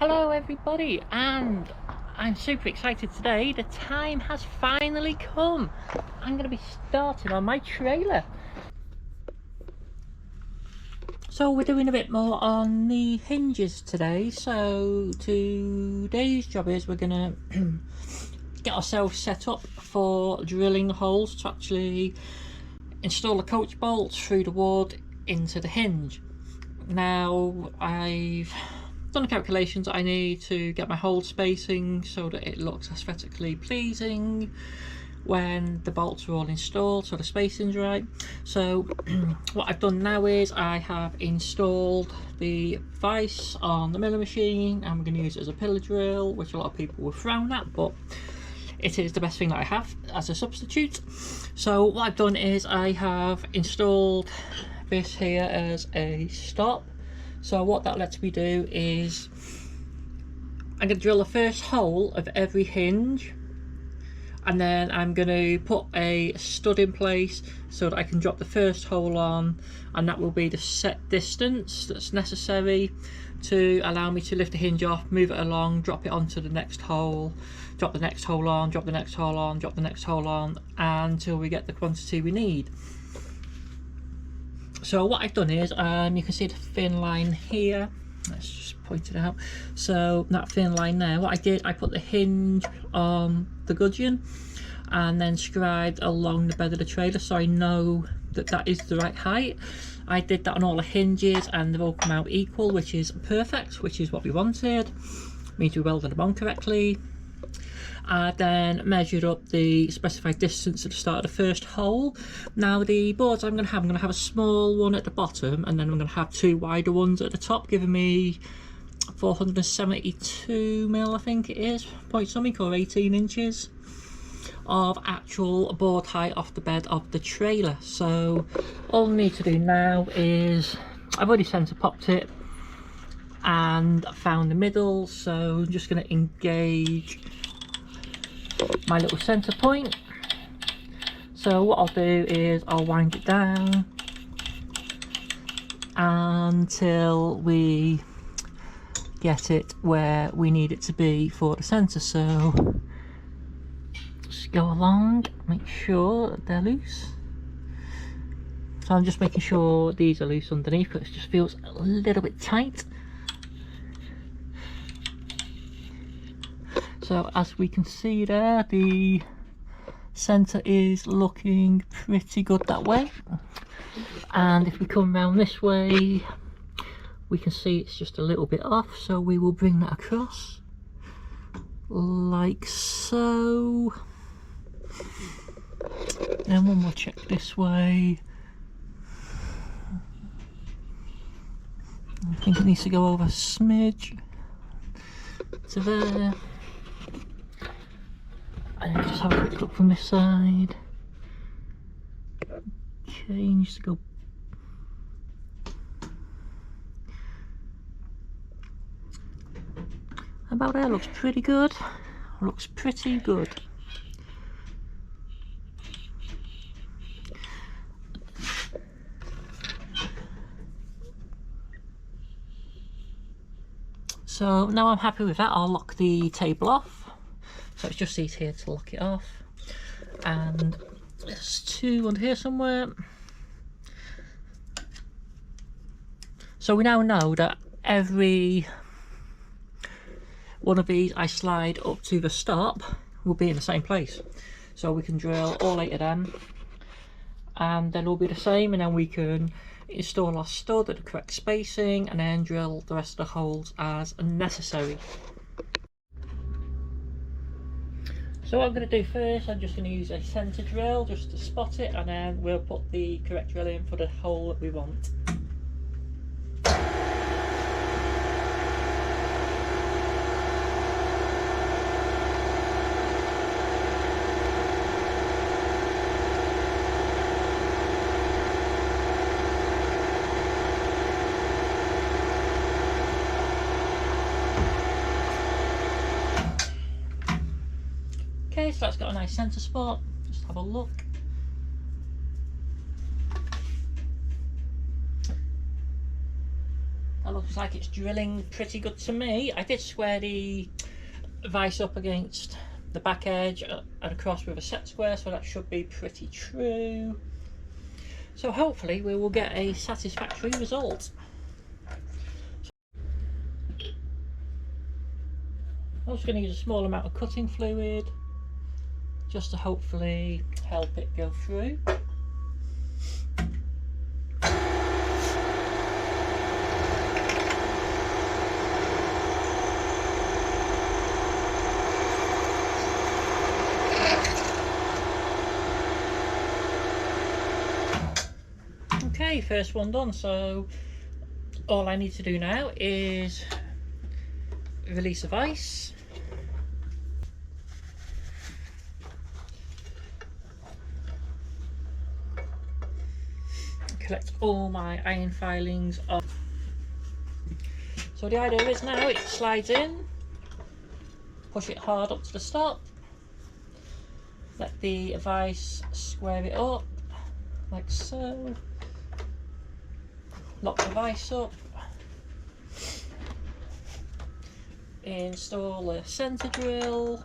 Hello everybody, and I'm super excited today. The time has finally come. I'm going to be starting on my trailer. So we're doing a bit more on the hinges today. So today's job is we're going to get ourselves set up for drilling the holes to actually install the coach bolts through the wood into the hinge. Now I've done the calculations. I need to get my hole spacing so that it looks aesthetically pleasing when the bolts are all installed, so the spacing's right. So what I've done now is I have installed the vise on the milling machine, and we're going to use it as a pillar drill, which a lot of people will frown at, but it is the best thing that I have as a substitute. So what I've done is I have installed this here as a stop. So what that lets me do is I'm going to drill the first hole of every hinge, and then I'm going to put a stud in place so that I can drop the first hole on, and that will be the set distance that's necessary to allow me to lift the hinge off, move it along, drop it onto the next hole, drop the next hole on, drop the next hole on, drop the next hole on, until we get the quantity we need. So what I've done is, you can see the thin line here. Let's just point it out. So that thin line there, what I did, I put the hinge on the gudgeon and then scribed along the bed of the trailer so I know that that is the right height. I did that on all the hinges and they've all come out equal, which is perfect, which is what we wanted. Means we welded them on correctly. I then measured up the specified distance at the start of the first hole. Now the boards I'm going to have a small one at the bottom, and then I'm going to have two wider ones at the top, giving me 472 mil, I think it is, point something, or 18 inches of actual board height off the bed of the trailer. So all I need to do now is, I've already centre popped it and found the middle, so I'm just going to engage my little center point. So what I'll do is I'll wind it down until we get it where we need it to be for the center. So just go along, make sure that they're loose. So I'm just making sure these are loose underneath, because it just feels a little bit tight. So as we can see there, the centre is looking pretty good that way, and if we come around this way we can see it's just a little bit off, so we will bring that across like so. And one more check this way. I think it needs to go over a smidge to there. And just have a quick look from this side. Okay, needs to go. About there, looks pretty good. Looks pretty good. So now I'm happy with that, I'll lock the table off. So it's just these here to lock it off, and there's two under here somewhere. So we now know that every one of these I slide up to the stop will be in the same place, so we can drill all 8 of them and then it'll be the same, and then we can install our stud at the correct spacing and then drill the rest of the holes as necessary. So what I'm going to do first, I'm just going to use a centre drill just to spot it, and then we'll put the correct drill in for the hole that we want. Okay, so that's got a nice centre spot. Just have a look. Looks like it's drilling pretty good to me. I did square the vise up against the back edge and across with a set square, so that should be pretty true. So hopefully we will get a satisfactory result. I'm just going to use a small amount of cutting fluid just to hopefully help it go through. Okay, first one done, so all I need to do now is release the vise. Collect all my iron filings off. So the idea is now it slides in, push it hard up to the stop, let the vise square it up like so, lock the vise up, install a centre drill,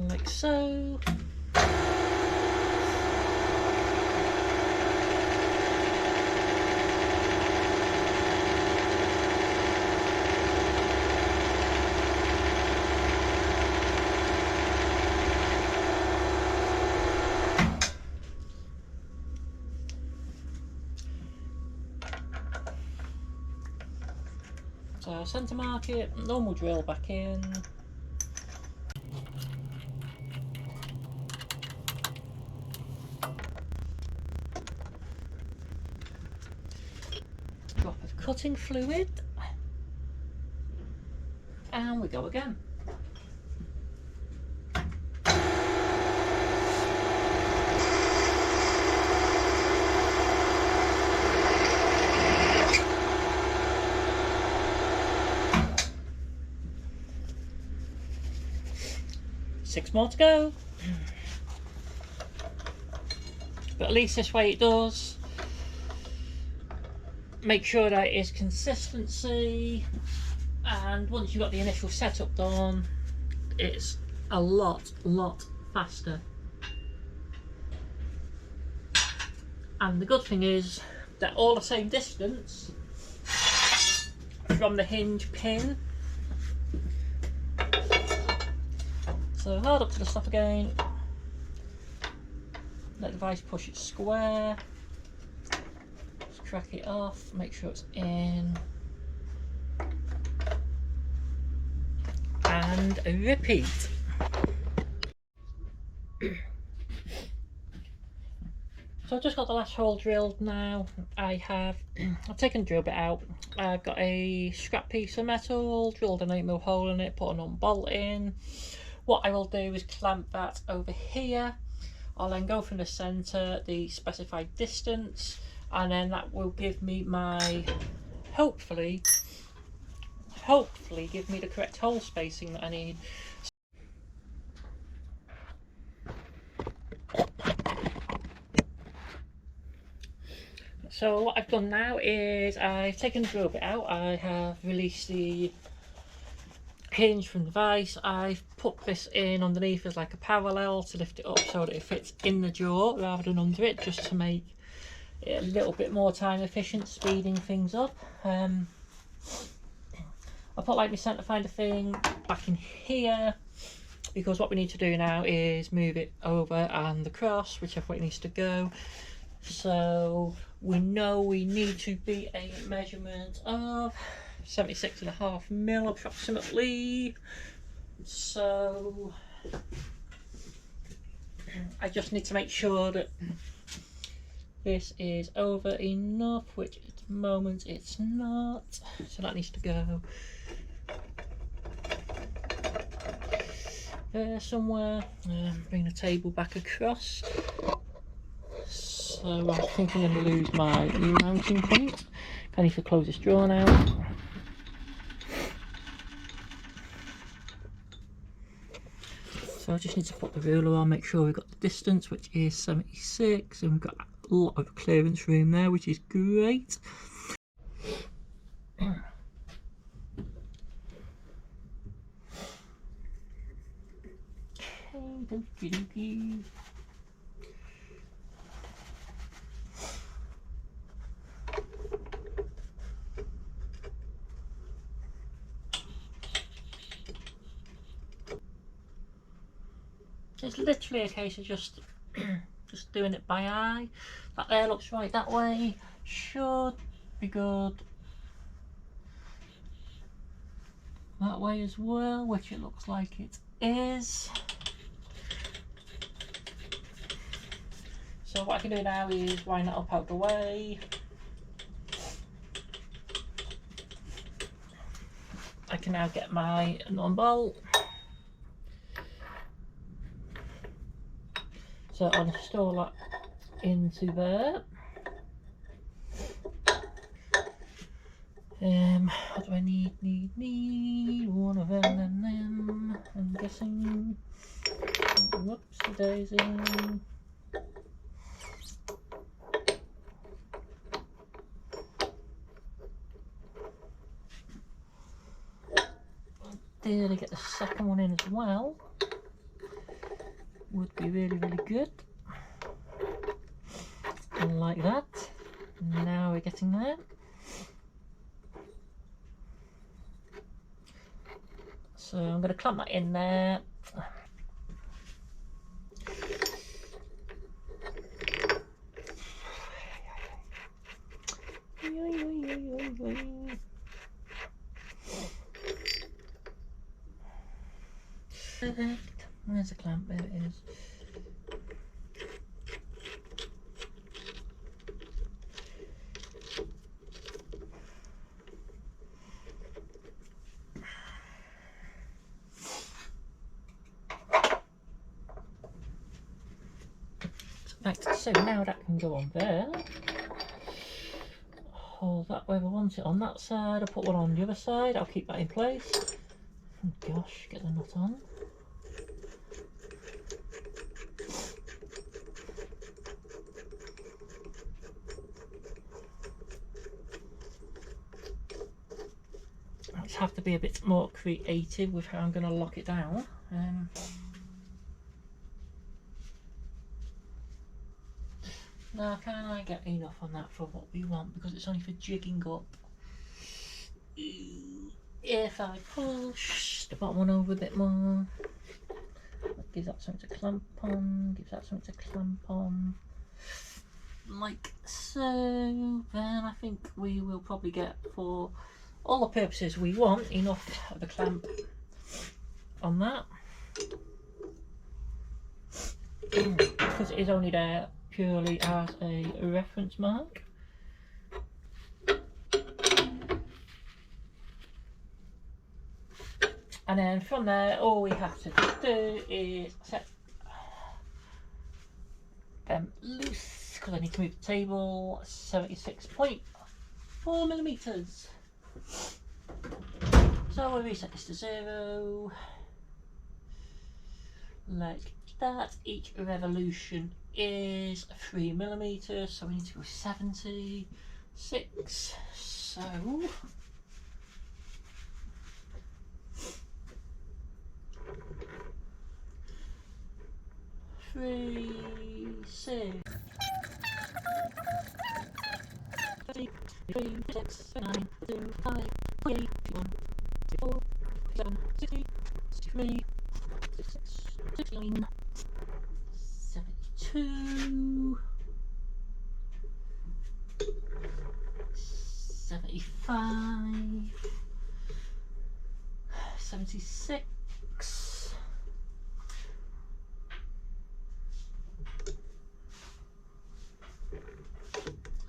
like so. So centre mark it, normal drill back in. Drop of cutting fluid. And we go again. Six more to go, but at least this way it does. Make sure that it is consistency, and once you've got the initial setup done, it's a lot faster. And the good thing is they're all the same distance from the hinge pin. So hard up to the stop again, let the vise push it square, just crack it off, make sure it's in, and repeat. So I've just got the last hole drilled now. I've taken the drill bit out, I've got a scrap piece of metal, drilled an 8mm hole in it, put an bolt in. What I will do is clamp that over here. I'll then go from the centre the specified distance, and then that will give me my, hopefully give me the correct hole spacing that I need. So what I've done now is I've taken the drill bit out, I have released the hinge from the vise, I've put this in underneath as like a parallel to lift it up so that it fits in the jaw rather than under it, just to make it a little bit more time efficient, speeding things up. I put like my centre finder thing back in here, because what we need to do now is move it over and across, whichever way it needs to go. So we know we need to be a measurement of 76.5mm approximately. So I just need to make sure that this is over enough, which at the moment it's not, so that needs to go there somewhere. Bring the table back across. So I think I'm going to lose my mounting point. I need to close this drawer now. So I just need to put the ruler on, make sure we've got the distance, which is 76, and we've got a lot of clearance room there, which is great. Okay, it's literally a case of just doing it by eye. That there looks right that way, should be good that way as well, which it looks like it is. So what I can do now is wind that up out the way. I can now get my non-bolt. So I'll install that into there. What do I need? Need one of them and them. I'm guessing. Whoops, daisy. There, to get the second one in as well would be really, really good. And like that. Now we're getting there. So I'm going to clamp that in there. Perfect. Where's the clamp? There it is. Right, so now that can go on there. Hold that where I want it on that side. I'll put one on the other side. I'll keep that in place. Oh gosh, get the nut on. I just have to be a bit more creative with how I'm going to lock it down. Now, can I get enough on that for what we want? Because it's only for jigging up. If I push the bottom one over a bit more, that gives that something to clamp on, gives that something to clamp on, like so. Then I think we will probably get, for all the purposes we want, enough of a clamp on that. Because it is only there purely as a reference mark. And then from there, all we have to do is set them loose, because I need to move the table. 76.4 millimeters. So we'll reset this to 0, like that. Each revolution is 3 millimeters, so we need to go 76. So 3, 6, 3, 6, 9, 2, 5, 8, 1, 4, 7, 60, 63, 66, 69, 72, 75, 76,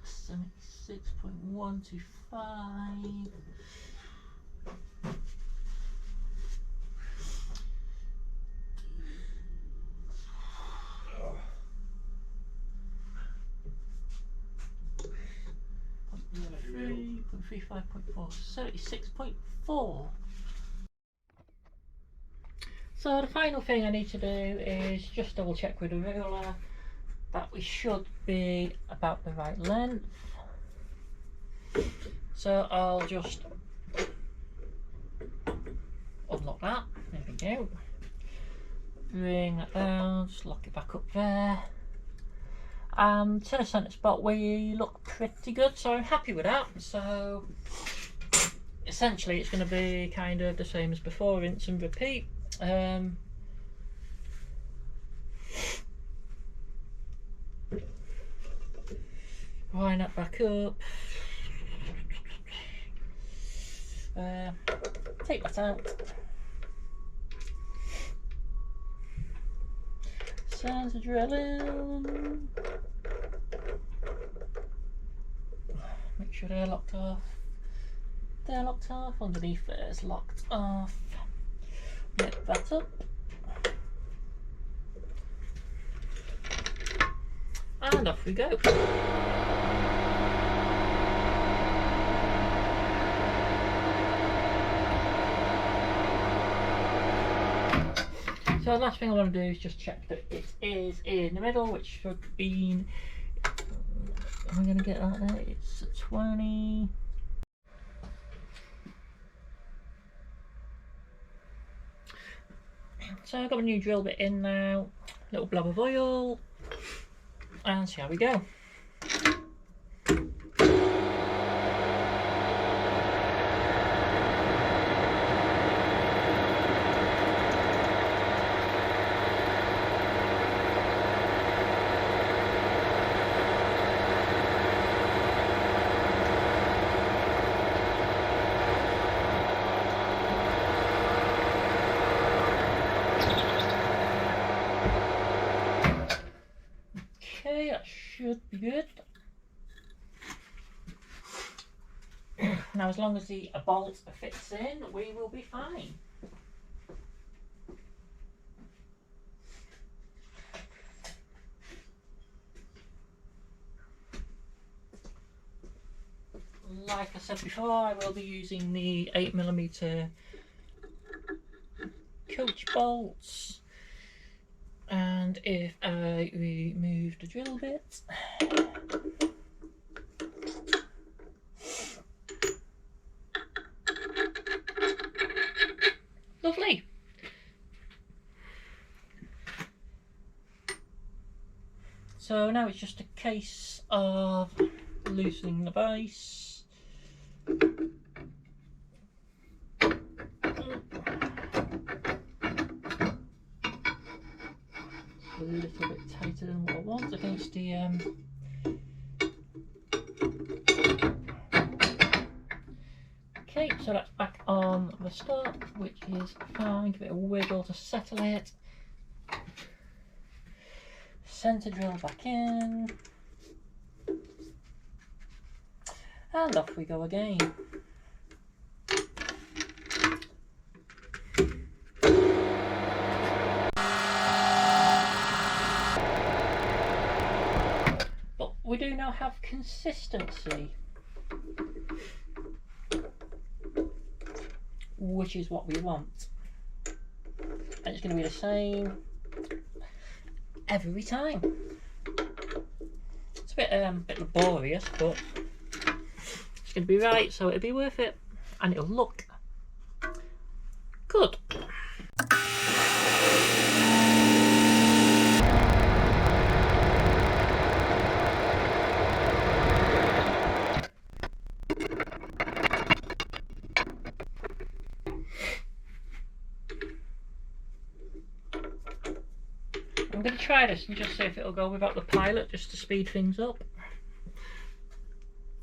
76.125, 35.4, 76.4. So the final thing I need to do is just double check with the ruler that we should be about the right length. So I'll just unlock that, there we go. Bring that down, just lock it back up there. And to the centre spot we look pretty good, so I'm happy with that. So essentially it's going to be kind of the same as before, rinse and repeat. Line that back up. Take that out. Centre drilling. Make sure they're locked off. They're locked off. Underneath there's locked off. Lift that up. And off we go. So the last thing I want to do is just check that it is in the middle, which should be, am I going to get that there? It's 20. So I've got a new drill bit in now, little blob of oil, and see how we go. Okay, that should be good. Now as long as the bolt fits in, we will be fine. Like I said before, I will be using the 8mm coach bolts. And if I remove the drill bit, lovely. So now it's just a case of loosening the vise. A little bit tighter than what I want against the okay, so that's back on the stop, which is fine. Give it a wiggle to settle it. Centre drill back in, and off we go again. We do now have consistency, which is what we want. And it's going to be the same every time. It's a bit laborious, but it's going to be right, so it'll be worth it, and it'll look good. I'm going to try this and just see if it'll go without the pilot, just to speed things up.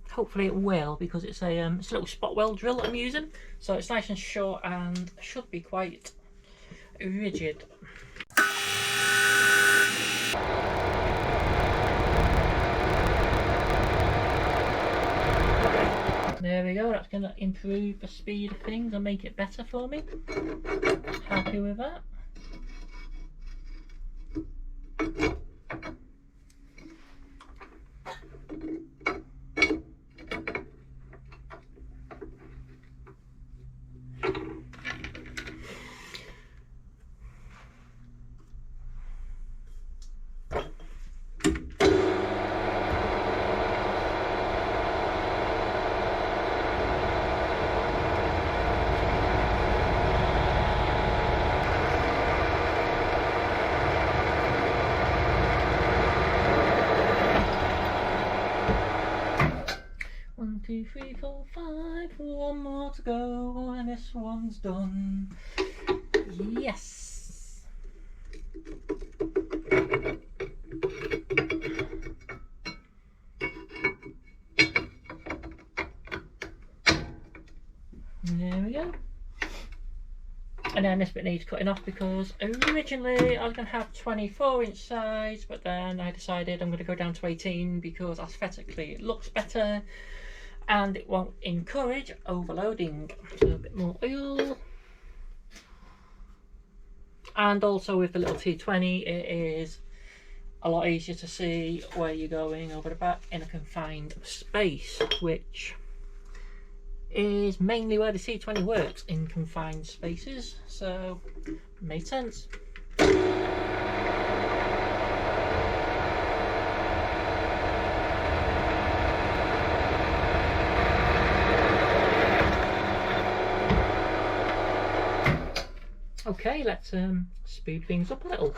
Hopefully it will, because it's a little spot weld drill that I'm using, so it's nice and short and should be quite rigid. There we go, that's going to improve the speed of things and make it better for me. Happy with that. 3, 4, 5. One more to go, and this one's done. Yes. There we go. And then this bit needs cutting off because originally I was going to have 24-inch size, but then I decided I'm going to go down to 18 because aesthetically it looks better and it won't encourage overloading. So a bit more oil. And also with the little T20 it is a lot easier to see where you're going over the back in a confined space, which is mainly where the C20 works, in confined spaces, so made sense. Okay, let's speed things up a little.